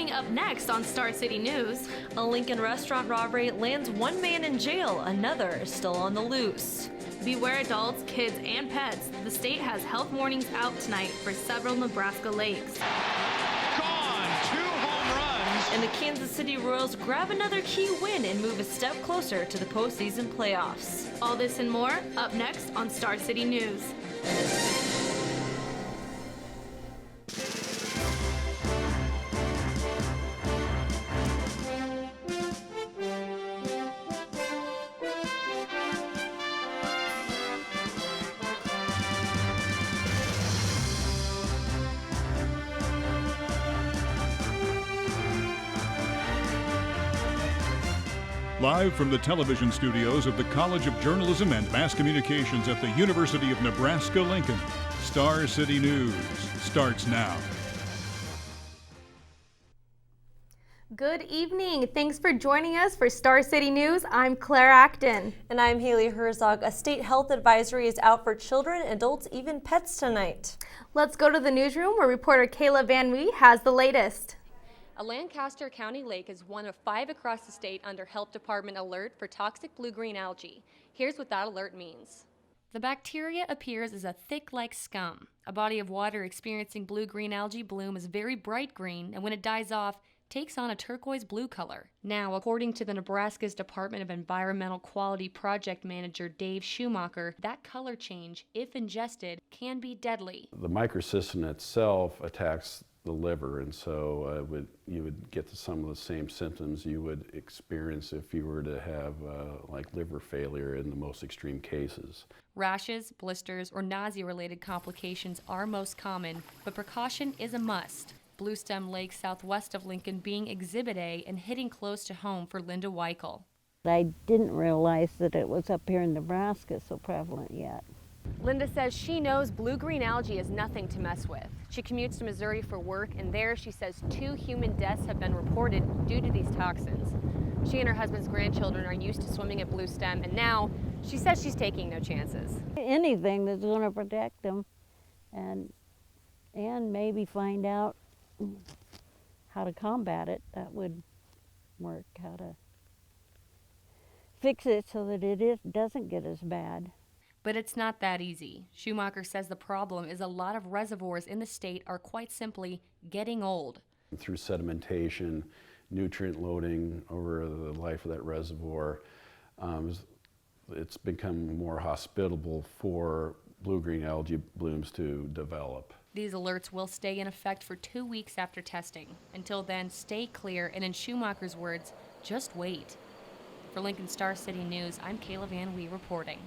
Coming up next on Star City News, a Lincoln restaurant robbery lands one man in jail, another is still on the loose. Beware adults, kids, and pets. The state has health warnings out tonight for several Nebraska lakes. Gone, 2 home runs. And the Kansas City Royals grab another key win and move a step closer to the postseason playoffs. All this and more up next on Star City News. Live from the television studios of the College of Journalism and Mass Communications at the University of Nebraska-Lincoln, Star City News starts now. Good evening. Thanks for joining us for Star City News. I'm Claire Acton. And I'm Haley Herzog. A state health advisory is out for children, adults, even pets tonight. Let's go to the newsroom where reporter Kayla Van Wee has the latest. A Lancaster County lake is one of 5 across the state under Health Department alert for toxic blue-green algae. Here's what that alert means. The bacteria appears as a thick like scum. A body of water experiencing blue-green algae bloom is very bright green, and when it dies off, takes on a turquoise blue color. Now, according to the Nebraska's Department of Environmental Quality Project Manager Dave Schumacher, that color change, if ingested, can be deadly. The microcystin itself attacks the liver, and so you would get to some of the same symptoms you would experience if you were to have like liver failure in the most extreme cases. Rashes, blisters, or nausea-related complications are most common, but precaution is a must. Bluestem Lake southwest of Lincoln being Exhibit A and hitting close to home for Linda Weichel. I didn't realize that it was up here in Nebraska so prevalent yet. Linda says she knows blue-green algae is nothing to mess with. She commutes to Missouri for work, and there she says 2 human deaths have been reported due to these toxins. She and her husband's grandchildren are used to swimming at Bluestem, and now she says she's taking no chances. Anything that's going to protect them and maybe find out how to combat it, that would work, how to fix it so that doesn't get as bad. But it's not that easy. Schumacher says the problem is a lot of reservoirs in the state are quite simply getting old. Through sedimentation, nutrient loading over the life of that reservoir, it's become more hospitable for blue-green algae blooms to develop. These alerts will stay in effect for 2 weeks after testing. Until then, stay clear, and in Schumacher's words, just wait. For Lincoln Star City News, I'm Kayla Van Wee reporting.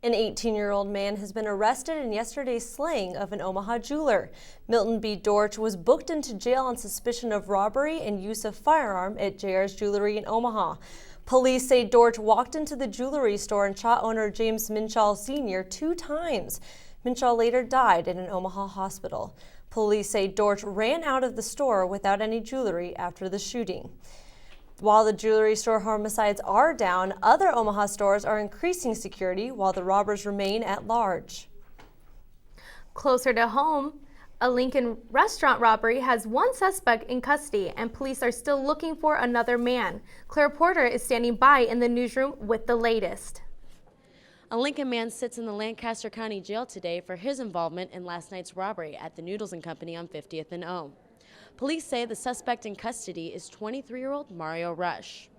An 18-year-old man has been arrested in yesterday's slaying of an Omaha jeweler. Milton B. Dortch was booked into jail on suspicion of robbery and use of firearm at JR's Jewelry in Omaha. Police say Dortch walked into the jewelry store and shot owner James Minshall Sr. 2 times. Minshall later died in an Omaha hospital. Police say Dortch ran out of the store without any jewelry after the shooting. While the jewelry store homicides are down, other Omaha stores are increasing security while the robbers remain at large. Closer to home, a Lincoln restaurant robbery has 1 suspect in custody, and police are still looking for another man. Claire Porter is standing by in the newsroom with the latest. A Lincoln man sits in the Lancaster County Jail today for his involvement in last night's robbery at the Noodles & Company on 50th and O. Police say the suspect in custody is 23-year-old Mario Rush.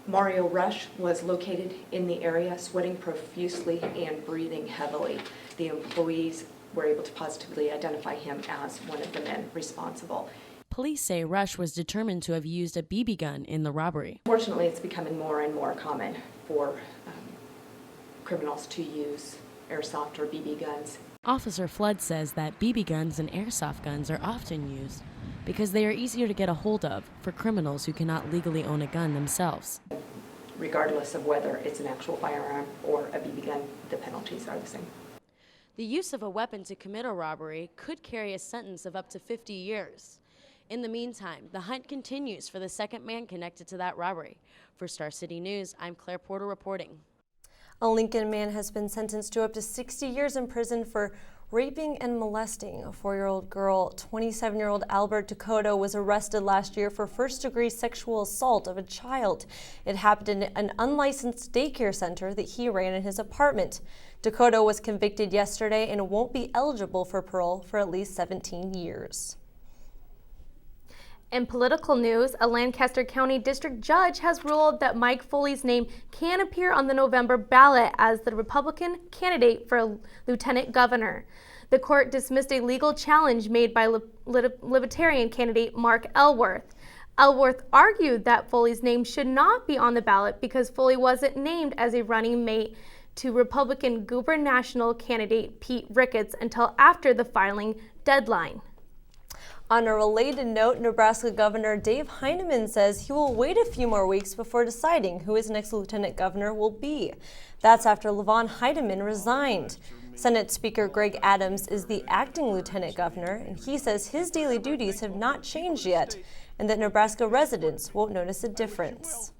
Mario Rush was located in the area, sweating profusely and breathing heavily. The employees were able to positively identify him as one of the men responsible. Police say Rush was determined to have used a BB gun in the robbery. Fortunately, it's becoming more and more common for criminals to use airsoft or BB guns. Officer Flood says that BB guns and airsoft guns are often used because they are easier to get a hold of for criminals who cannot legally own a gun themselves. Regardless of whether it's an actual firearm or a BB gun, the penalties are the same. The use of a weapon to commit a robbery could carry a sentence of up to 50 years. In the meantime, the hunt continues for the second man connected to that robbery. For Star City News, I'm Claire Porter reporting. A Lincoln man has been sentenced to up to 60 years in prison for Raping and molesting a 4-year-old girl, 27-year-old Albert Dakota was arrested last year for first-degree sexual assault of a child. It happened in an unlicensed daycare center that he ran in his apartment. Dakota was convicted yesterday and won't be eligible for parole for at least 17 years. In political news, a Lancaster County District Judge has ruled that Mike Foley's name can appear on the November ballot as the Republican candidate for Lieutenant Governor. The court dismissed a legal challenge made by Libertarian candidate Mark Elworth. Elworth argued that Foley's name should not be on the ballot because Foley wasn't named as a running mate to Republican gubernatorial candidate Pete Ricketts until after the filing deadline. On a related note, Nebraska Governor Dave Heineman says he will wait a few more weeks before deciding who his next lieutenant governor will be. That's after Levon Heidemann resigned. Senate Speaker Greg Adams is the acting lieutenant governor, and he says his daily duties have not changed yet, and that Nebraska residents won't notice a difference.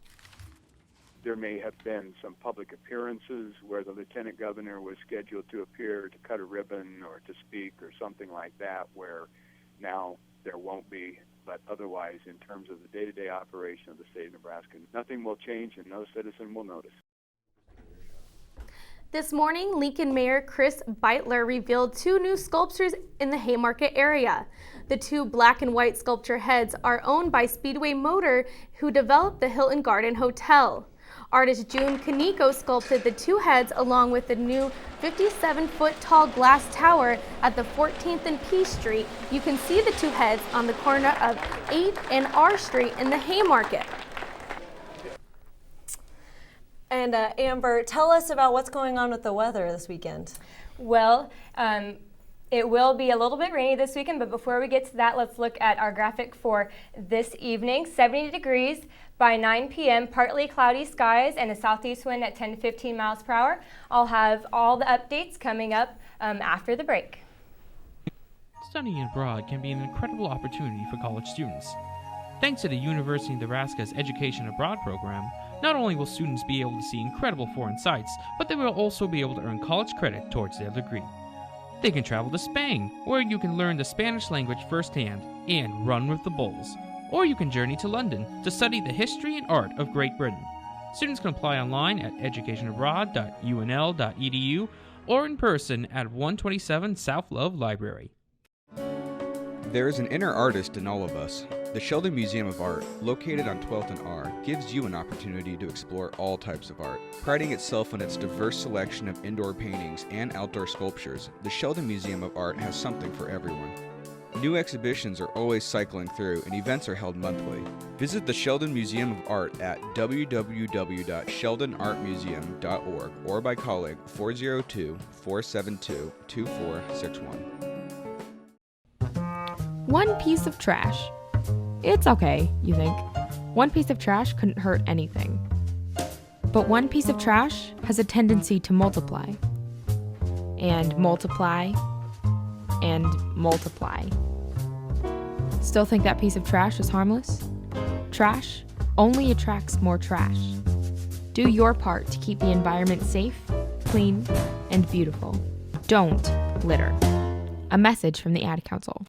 There may have been some public appearances where the lieutenant governor was scheduled to appear to cut a ribbon or to speak or something like that, where now there won't be, but otherwise, in terms of the day-to-day operation of the state of Nebraska, nothing will change and no citizen will notice. This morning, Lincoln Mayor Chris Beitler revealed 2 new sculptures in the Haymarket area. The 2 black and white sculpture heads are owned by Speedway Motor, who developed the Hilton Garden Hotel. Artist June Kaneko sculpted the 2 heads along with the new 57-foot tall glass tower at the 14th and P Street. You can see the 2 heads on the corner of 8th and R Street in the Haymarket. And Amber, tell us about what's going on with the weather this weekend. Well, it will be a little bit rainy this weekend, but before we get to that, let's look at our graphic for this evening. 70 degrees by 9 p.m., partly cloudy skies and a southeast wind at 10 to 15 miles per hour. I'll have all the updates coming up after the break. Studying abroad can be an incredible opportunity for college students. Thanks to the University of Nebraska's Education Abroad program, not only will students be able to see incredible foreign sights, but they will also be able to earn college credit towards their degree. They can travel to Spain, where you can learn the Spanish language firsthand and run with the bulls. Or you can journey to London to study the history and art of Great Britain. Students can apply online at educationabroad.unl.edu or in person at 127 South Love Library. There is an inner artist in all of us. The Sheldon Museum of Art, located on 12th and R, gives you an opportunity to explore all types of art. Priding itself in its diverse selection of indoor paintings and outdoor sculptures, the Sheldon Museum of Art has something for everyone. New exhibitions are always cycling through and events are held monthly. Visit the Sheldon Museum of Art at www.sheldonartmuseum.org or by calling 402-472-2461. One piece of trash. It's okay, you think. One piece of trash couldn't hurt anything. But one piece of trash has a tendency to multiply. And multiply. And multiply. Still think that piece of trash is harmless? Trash only attracts more trash. Do your part to keep the environment safe, clean, and beautiful. Don't litter. A message from the Ad Council.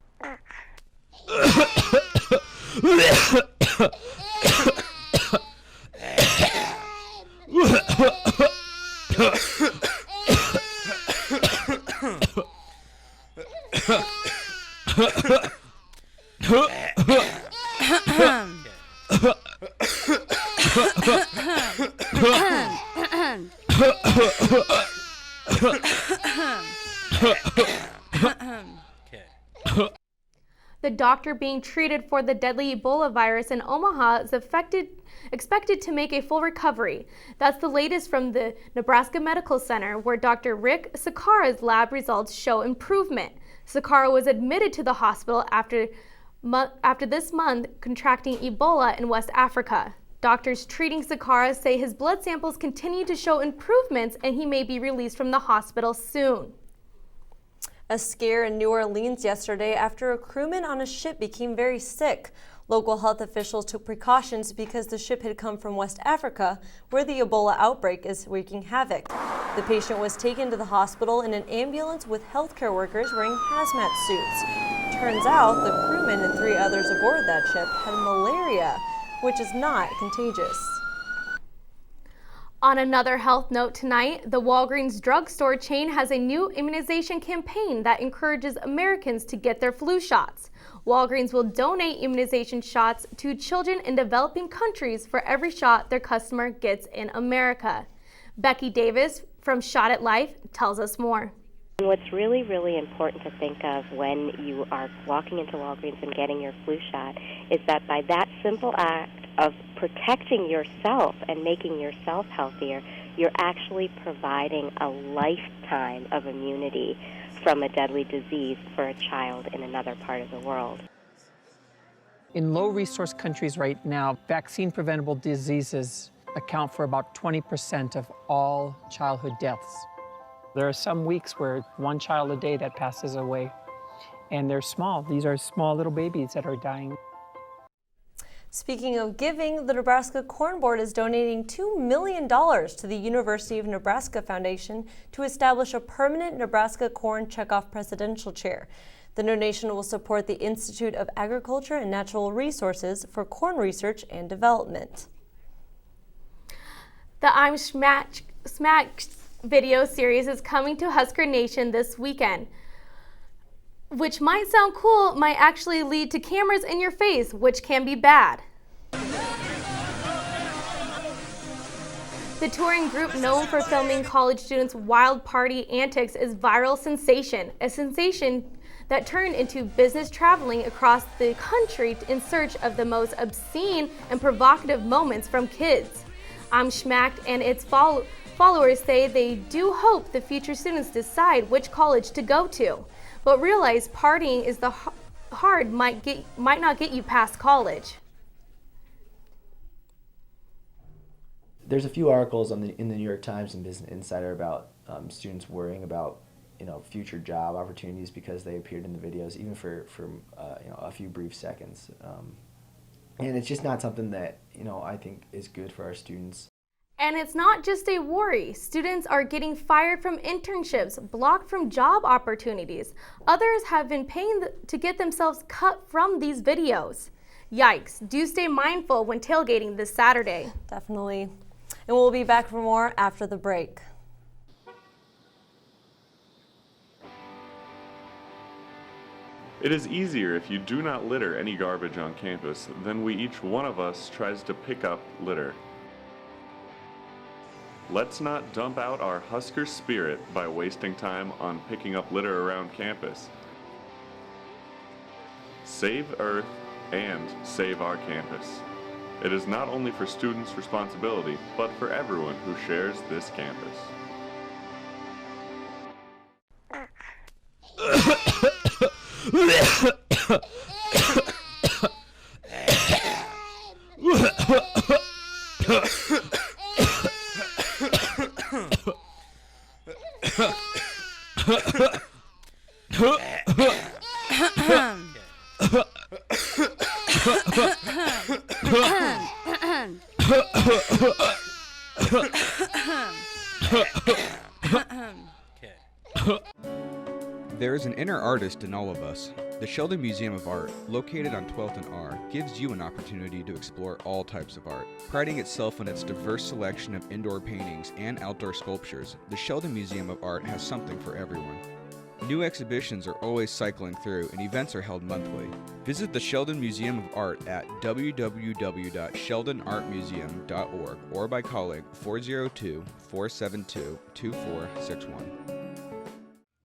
The doctor being treated for the deadly Ebola virus in Omaha is expected to make a full recovery. That's the latest from the Nebraska Medical Center, where Dr. Rick Sakara's lab results show improvement. Sakara was admitted to the hospital after this month contracting Ebola in West Africa. Doctors treating Sakara say his blood samples continue to show improvements and he may be released from the hospital soon. A scare in New Orleans yesterday after a crewman on a ship became very sick. Local health officials took precautions because the ship had come from West Africa, where the Ebola outbreak is wreaking havoc. The patient was taken to the hospital in an ambulance with healthcare workers wearing hazmat suits. Turns out the crewman and 3 others aboard that ship had malaria, which is not contagious. On another health note tonight, the Walgreens drugstore chain has a new immunization campaign that encourages Americans to get their flu shots. Walgreens will donate immunization shots to children in developing countries for every shot their customer gets in America. Becky Davis from Shot at Life tells us more. What's really, really important to think of when you are walking into Walgreens and getting your flu shot is that by that simple act of protecting yourself and making yourself healthier, you're actually providing a lifetime of immunity from a deadly disease for a child in another part of the world. In low-resource countries right now, vaccine-preventable diseases account for about 20% of all childhood deaths. There are some weeks where 1 child a day that passes away, and they're small. These are small little babies that are dying. Speaking of giving, the Nebraska Corn Board is donating $2 million to the University of Nebraska Foundation to establish a permanent Nebraska Corn Checkoff Presidential Chair. The donation will support the Institute of Agriculture and Natural Resources for corn research and development. The I'm Smacked video series is coming to Husker Nation this weekend. Which might sound cool, might actually lead to cameras in your face, which can be bad. The touring group known for filming college students' wild party antics is Viral Sensation, a sensation that turned into business traveling across the country in search of the most obscene and provocative moments from kids. I'm Schmacked and its followers say they do hope the future students decide which college to go to, but realize partying is the hard might not get you past college. There's a few articles in the New York Times and Business Insider about students worrying about future job opportunities because they appeared in the videos, even for a few brief seconds. And it's just not something that I think is good for our students. And it's not just a worry. Students are getting fired from internships, blocked from job opportunities. Others have been paying to get themselves cut from these videos. Yikes. Do stay mindful when tailgating this Saturday. Definitely. And we'll be back for more after the break. It is easier if you do not litter any garbage on campus than each one of us tries to pick up litter. Let's not dump out our Husker spirit by wasting time on picking up litter around campus. Save Earth and save our campus. It is not only for students' responsibility, but for everyone who shares this campus. There is an inner artist in all of us. The Sheldon Museum of Art, located on 12th and R, gives you an opportunity to explore all types of art. Priding itself on its diverse selection of indoor paintings and outdoor sculptures, the Sheldon Museum of Art has something for everyone. New exhibitions are always cycling through and events are held monthly. Visit the Sheldon Museum of Art at www.sheldonartmuseum.org or by calling 402-472-2461.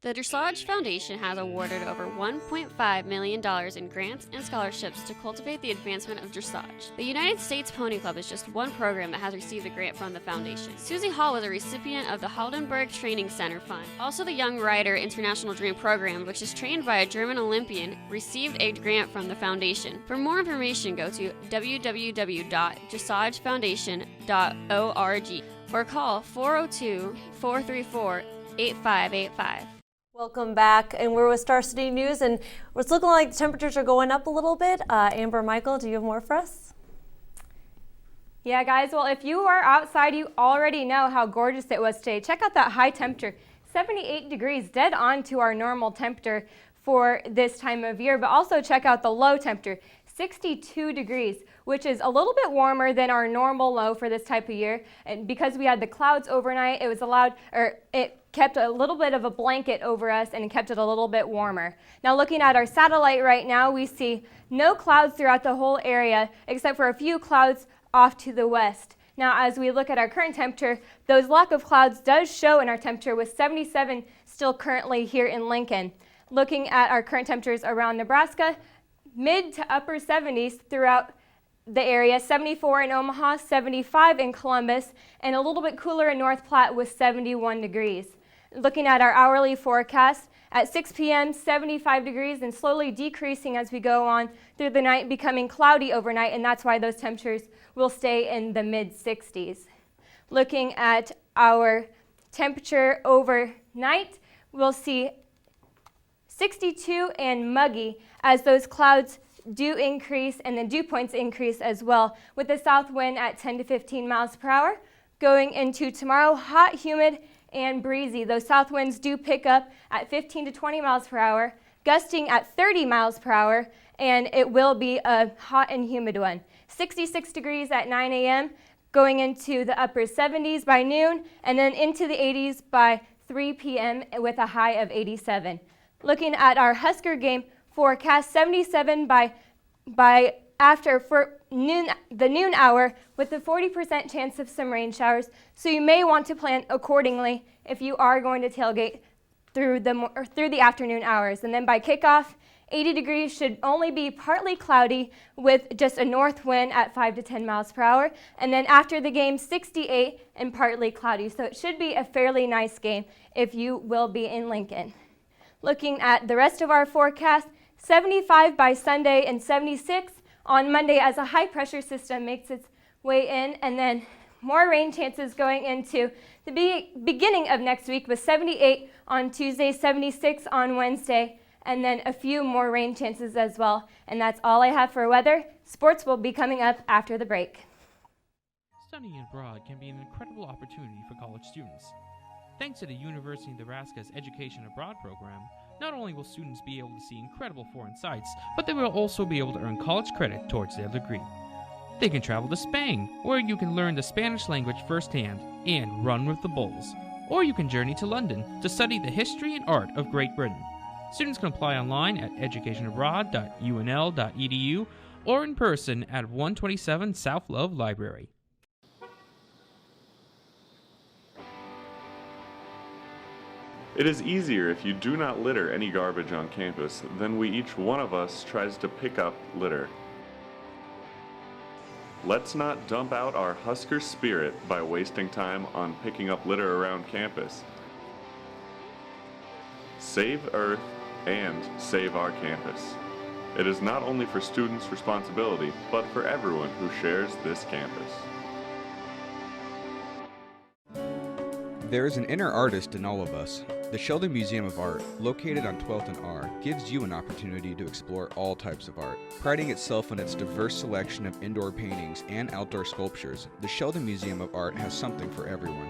The Dressage Foundation has awarded over $1.5 million in grants and scholarships to cultivate the advancement of dressage. The United States Pony Club is just one program that has received a grant from the foundation. Susie Hall was a recipient of the Haldenberg Training Center Fund. Also, the Young Rider International Dream Program, which is trained by a German Olympian, received a grant from the foundation. For more information, go to www.dressagefoundation.org or call 402-434-8585. Welcome back, and we're with Star City News, and it's looking like the temperatures are going up a little bit. Amber, Michael, do you have more for us? Yeah, guys, well, if you are outside, you already know how gorgeous it was today. Check out that high temperature, 78 degrees, dead on to our normal temperature for this time of year. But also check out the low temperature, 62 degrees, which is a little bit warmer than our normal low for this type of year. And because we had the clouds overnight, it kept a little bit of a blanket over us and it kept it a little bit warmer. Now looking at our satellite right now, we see no clouds throughout the whole area except for a few clouds off to the west. Now as we look at our current temperature, those lack of clouds does show in our temperature with 77 still currently here in Lincoln. Looking at our current temperatures around Nebraska, mid to upper 70s throughout the area, 74 in Omaha, 75 in Columbus, and a little bit cooler in North Platte with 71 degrees. Looking at our hourly forecast, at 6 p.m., 75 degrees and slowly decreasing as we go on through the night, becoming cloudy overnight, and that's why those temperatures will stay in the mid-60s. Looking at our temperature overnight, we'll see 62 and muggy as those clouds do increase and the dew points increase as well, with the south wind at 10 to 15 miles per hour. Going into tomorrow, hot, humid, and breezy. Those south winds do pick up at 15 to 20 miles per hour, gusting at 30 miles per hour, and it will be a hot and humid one. 66 degrees at 9 a.m., going into the upper 70s by noon, and then into the 80s by 3 p.m. with a high of 87. Looking at our Husker game forecast, 77 by after for the noon hour with a 40% chance of some rain showers. So you may want to plan accordingly if you are going to tailgate through the afternoon hours. And then by kickoff, 80 degrees should only be partly cloudy with just a north wind at 5 to 10 miles per hour. And then after the game, 68 and partly cloudy. So it should be a fairly nice game if you will be in Lincoln. Looking at the rest of our forecast, 75 by Sunday and 76 on Monday as a high pressure system makes its way in, and then more rain chances going into the beginning of next week with 78 on Tuesday, 76 on Wednesday, and then a few more rain chances as well. And that's all I have for weather. Sports will be coming up after the break. Studying abroad can be an incredible opportunity for college students. Thanks to the University of Nebraska's Education Abroad program, not only will students be able to see incredible foreign sights, but they will also be able to earn college credit towards their degree. They can travel to Spain, where you can learn the Spanish language firsthand and run with the bulls. Or you can journey to London to study the history and art of Great Britain. Students can apply online at educationabroad.unl.edu or in person at 127 South Love Library. It is easier if you do not litter any garbage on campus than each one of us tries to pick up litter. Let's not dump out our Husker spirit by wasting time on picking up litter around campus. Save Earth and save our campus. It is not only for students' responsibility, but for everyone who shares this campus. There is an inner artist in all of us. The Sheldon Museum of Art, located on 12th and R, gives you an opportunity to explore all types of art. Priding itself in its diverse selection of indoor paintings and outdoor sculptures, the Sheldon Museum of Art has something for everyone.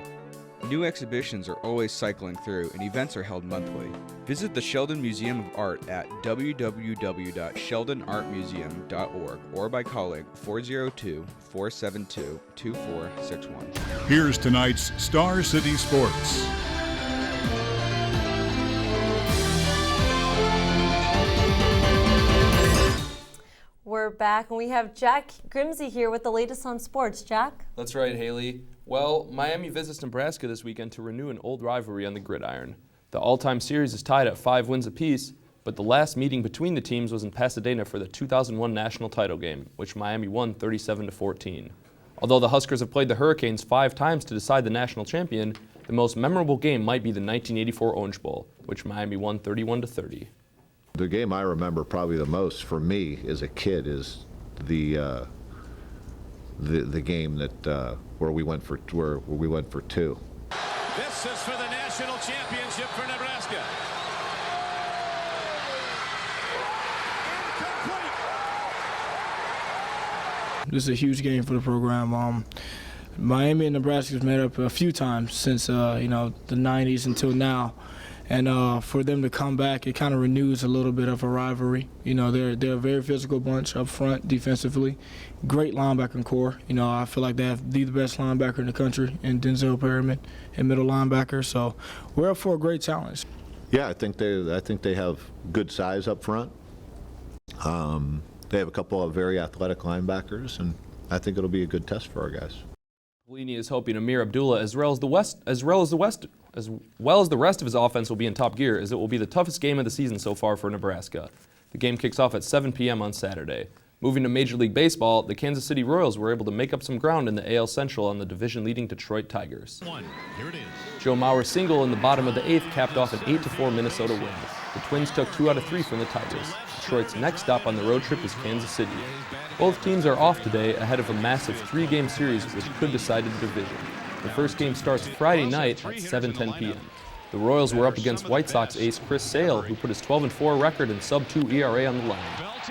New exhibitions are always cycling through, and events are held monthly. Visit the Sheldon Museum of Art at www.sheldonartmuseum.org or by calling 402-472-2461. Here's tonight's Star City Sports. We're back, and we have Jack Grimsey here with the latest on sports. Jack? That's right, Haley. Well, Miami visits Nebraska this weekend to renew an old rivalry on the gridiron. The all-time series is tied at 5 wins apiece, but the last meeting between the teams was in Pasadena for the 2001 national title game, which Miami won 37-14. Although the Huskers have played the Hurricanes 5 times to decide the national champion, the most memorable game might be the 1984 Orange Bowl, which Miami won 31-30. The game I remember probably the most for me as a kid is the game that where we went for 2. This is for the national championship for Nebraska. This is a huge game for the program. Miami and Nebraska have met up a few times since the 90s until now. And for them to come back, it kind of renews a little bit of a rivalry. They're a very physical bunch up front defensively. Great linebacking core. I feel like they have the best linebacker in the country in Denzel Perryman and middle linebacker. So we're up for a great challenge. Yeah, I think they have good size up front. They have a couple of very athletic linebackers, and I think it'll be a good test for our guys. Pelini is hoping Amir Abdullah, as well as the rest of his offense, will be in top gear, as it will be the toughest game of the season so far for Nebraska. The game kicks off at 7 p.m. on Saturday. Moving to Major League Baseball, the Kansas City Royals were able to make up some ground in the AL Central on the division-leading Detroit Tigers. Here it is. Joe Mauer's single in the bottom of the 8th capped off an 8-4 Minnesota win. The Twins took 2 out of 3 from the Tigers. Detroit's next stop on the road trip is Kansas City. Both teams are off today ahead of a massive 3-game series which could decide the division. The first game starts Friday night at 7:10 p.m. The Royals were up against White Sox ace Chris Sale, who put his 12-4 record and sub-2 ERA on the line.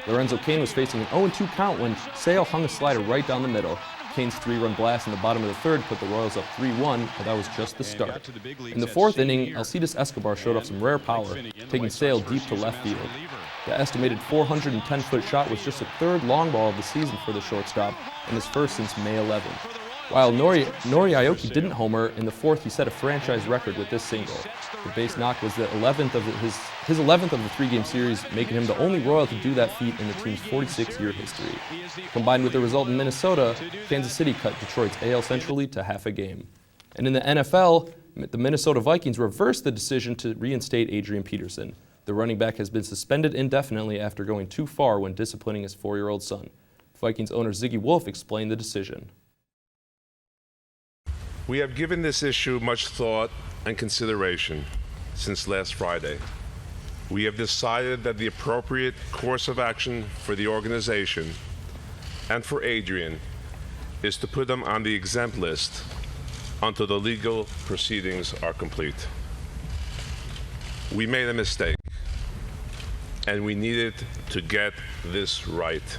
Lorenzo Cain was facing an 0-2 count when Sale hung a slider right down the middle. Cain's 3-run blast in the bottom of the 3rd put the Royals up 3-1, but that was just the start. In the 4th inning, Alcides Escobar showed off some rare power, taking Sale deep to left field. The estimated 410-foot shot was just the 3rd long ball of the season for the shortstop, and his first since May 11. While Nori Aoki didn't homer, in the 4th he set a franchise record with this single. The base knock was the 11th of his 11th of the 3-game series, making him the only Royal to do that feat in the team's 46-year history. Combined with the result in Minnesota, Kansas City cut Detroit's AL Central lead to half a game. And in the NFL, the Minnesota Vikings reversed the decision to reinstate Adrian Peterson. The running back has been suspended indefinitely after going too far when disciplining his 4-year-old son. Vikings owner Ziggy Wolf explained the decision. We have given this issue much thought and consideration since last Friday. We have decided that the appropriate course of action for the organization and for Adrian is to put him on the exempt list until the legal proceedings are complete. We made a mistake, and we needed to get this right.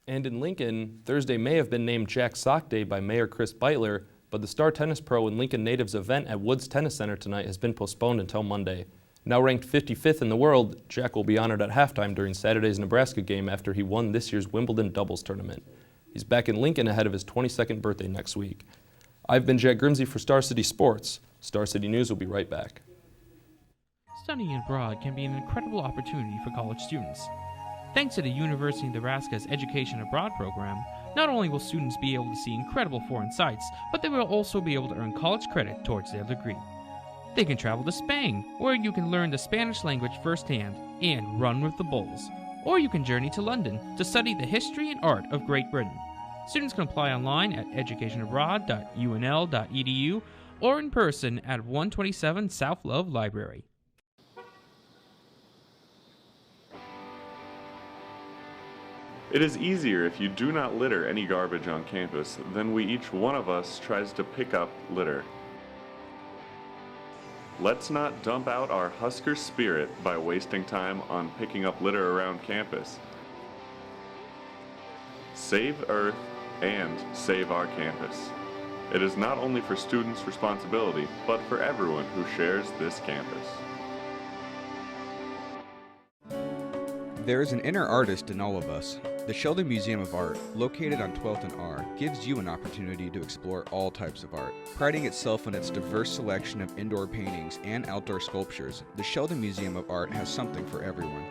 And in Lincoln, Thursday may have been named Jack Sock Day by Mayor Chris Beitler, but the Star Tennis Pro and Lincoln Natives event at Woods Tennis Center tonight has been postponed until Monday. Now ranked 55th in the world, Jack will be honored at halftime during Saturday's Nebraska game after he won this year's Wimbledon doubles tournament. He's back in Lincoln ahead of his 22nd birthday next week. I've been Jack Grimsey for Star City Sports. Star City News will be right back. Studying abroad can be an incredible opportunity for college students. Thanks to the University of Nebraska's Education Abroad program, not only will students be able to see incredible foreign sights, but they will also be able to earn college credit towards their degree. They can travel to Spain, where you can learn the Spanish language firsthand and run with the bulls. Or you can journey to London to study the history and art of Great Britain. Students can apply online at educationabroad.unl.edu or in person at 127 South Love Library. It is easier if you do not litter any garbage on campus than each one of us tries to pick up litter. Let's not dump out our Husker spirit by wasting time on picking up litter around campus. Save Earth and save our campus. It is not only for students' responsibility, but for everyone who shares this campus. There is an inner artist in all of us. The Sheldon Museum of Art, located on 12th and R, gives you an opportunity to explore all types of art. Priding itself on its diverse selection of indoor paintings and outdoor sculptures, the Sheldon Museum of Art has something for everyone.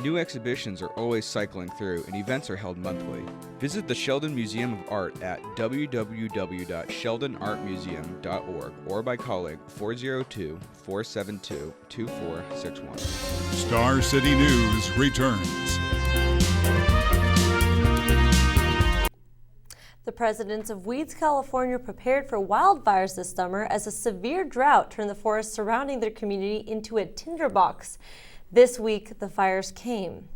New exhibitions are always cycling through, and events are held monthly. Visit the Sheldon Museum of Art at www.sheldonartmuseum.org or by calling 402-472-2461. Star City News returns. The residents of Weeds, California prepared for wildfires this summer as a severe drought turned the forest surrounding their community into a tinderbox. This week, the fires came.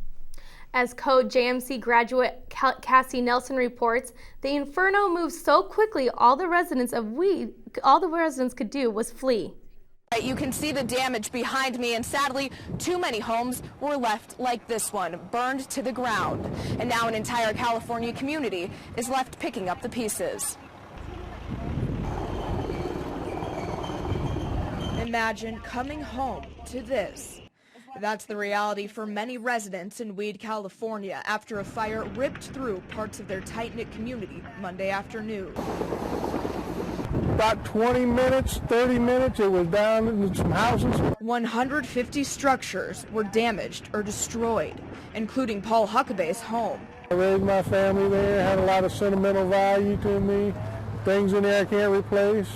As Code JMC graduate Cassie Nelson reports, the inferno moved so quickly all the residents could do was flee. You can see the damage behind me, and sadly, too many homes were left like this one, burned to the ground. And now an entire California community is left picking up the pieces. Imagine coming home to this. That's the reality for many residents in Weed, California, after a fire ripped through parts of their tight-knit community Monday afternoon. About 20 minutes, 30 minutes, it was down in some houses. 150 structures were damaged or destroyed, including Paul Huckabay's home. I raised my family there, had a lot of sentimental value to me, things in there I can't replace.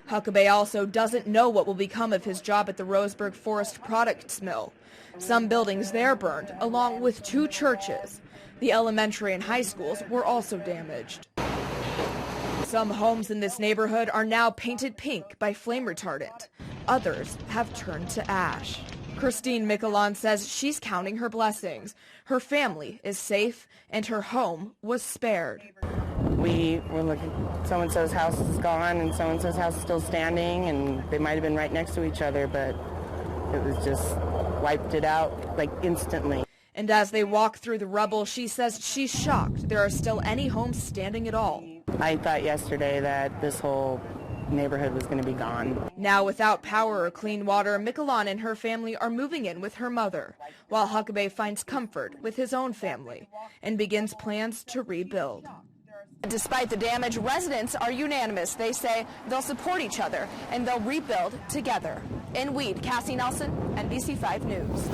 Huckabay also doesn't know what will become of his job at the Roseburg Forest Products Mill. Some buildings there burned, along with 2 churches. The elementary and high schools were also damaged. Some homes in this neighborhood are now painted pink by flame retardant. Others have turned to ash. Christine Miquelon says she's counting her blessings. Her family is safe and her home was spared. We were looking, so-and-so's house is gone and so-and-so's house is still standing, and they might have been right next to each other, but it was just wiped it out like instantly. And as they walk through the rubble, she says she's shocked there are still any homes standing at all. I thought yesterday that this whole neighborhood was going to be gone. Now without power or clean water, Miquelon and her family are moving in with her mother, while Huckabay finds comfort with his own family and begins plans to rebuild. Despite the damage, residents are unanimous. They say they'll support each other and they'll rebuild together. In Weed, Cassie Nelson, NBC5 News.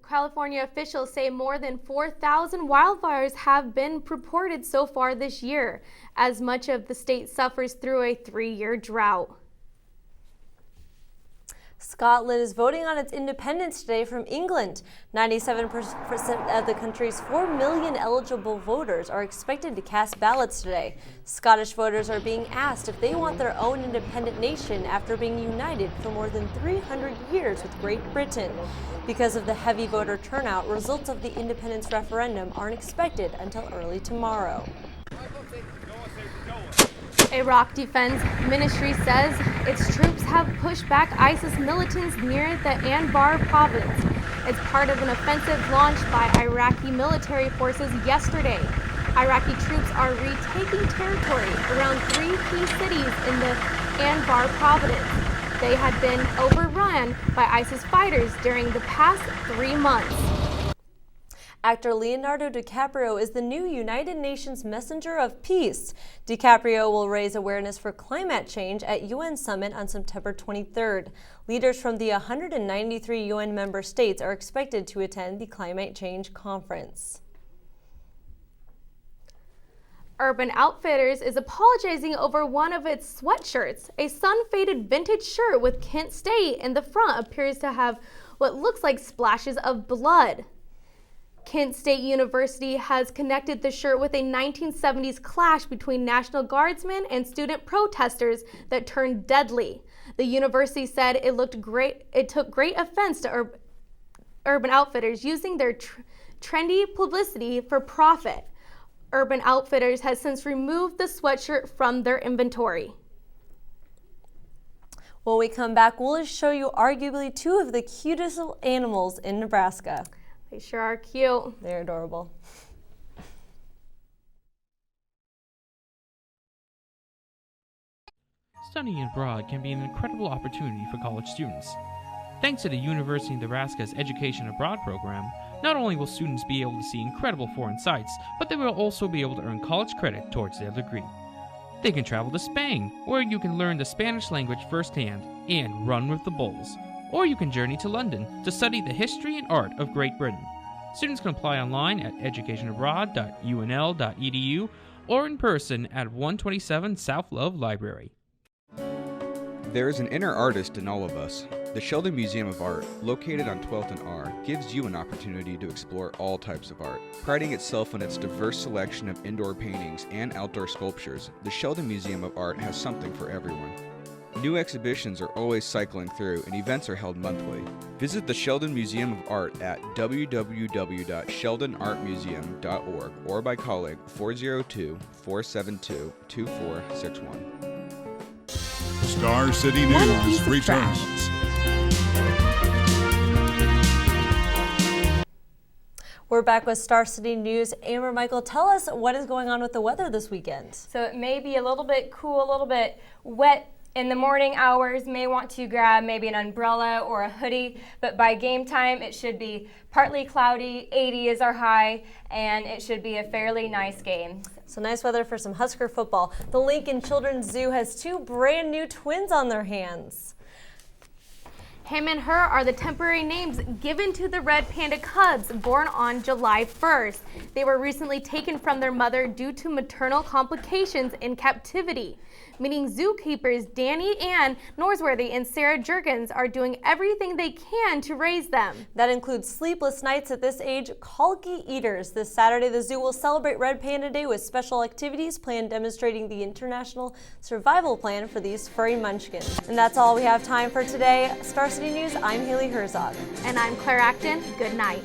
California officials say more than 4,000 wildfires have been reported so far this year, as much of the state suffers through a 3-year drought. Scotland is voting on its independence today from England. 97% of the country's 4 million eligible voters are expected to cast ballots today. Scottish voters are being asked if they want their own independent nation after being united for more than 300 years with Great Britain. Because of the heavy voter turnout, results of the independence referendum aren't expected until early tomorrow. Iraq Defense Ministry says its troops have pushed back ISIS militants near the Anbar province. It's part of an offensive launched by Iraqi military forces yesterday. Iraqi troops are retaking territory around 3 key cities in the Anbar province. They had been overrun by ISIS fighters during the past 3 months. Actor Leonardo DiCaprio is the new United Nations Messenger of Peace. DiCaprio will raise awareness for climate change at UN Summit on September 23rd. Leaders from the 193 UN member states are expected to attend the climate change conference. Urban Outfitters is apologizing over one of its sweatshirts. A sun-faded vintage shirt with Kent State in the front appears to have what looks like splashes of blood. Kent State University has connected the shirt with a 1970s clash between National Guardsmen and student protesters that turned deadly. The university said it took great offense to Urban Outfitters using their trendy publicity for profit. Urban Outfitters has since removed the sweatshirt from their inventory. When we come back, we'll show you arguably 2 of the cutest little animals in Nebraska. They sure are cute. They're adorable. Studying abroad can be an incredible opportunity for college students. Thanks to the University of Nebraska's Education Abroad program, not only will students be able to see incredible foreign sights, but they will also be able to earn college credit towards their degree. They can travel to Spain, where you can learn the Spanish language firsthand and run with the bulls. Or you can journey to London to study the history and art of Great Britain. Students can apply online at educationabroad.unl.edu or in person at 127 South Love Library. There is an inner artist in all of us. The Sheldon Museum of Art, located on 12th and R, gives you an opportunity to explore all types of art. Priding itself on its diverse selection of indoor paintings and outdoor sculptures, the Sheldon Museum of Art has something for everyone. New exhibitions are always cycling through and events are held monthly. Visit the Sheldon Museum of Art at www.sheldonartmuseum.org or by calling 402-472-2461. Star City One News piece of returns. trash. We're back with Star City News. Amber, Michael, tell us what is going on with the weather this weekend. So it may be a little bit cool, a little bit wet in the morning hours. May want to grab maybe an umbrella or a hoodie, but by game time it should be partly cloudy, 80 is our high, and it should be a fairly nice game. So nice weather for some Husker football. The Lincoln Children's Zoo has two brand new twins on their hands. Him and her are the temporary names given to the red panda cubs born on July 1st. They were recently taken from their mother due to maternal complications in captivity, meaning zookeepers Danny Ann Norsworthy and Sarah Jurgens are doing everything they can to raise them. That includes sleepless nights at this age, colicky eaters. This Saturday, the zoo will celebrate Red Panda Day with special activities planned demonstrating the international survival plan for these furry munchkins. And that's all we have time for today. Star City News, I'm Haley Herzog. And I'm Claire Acton. Good night.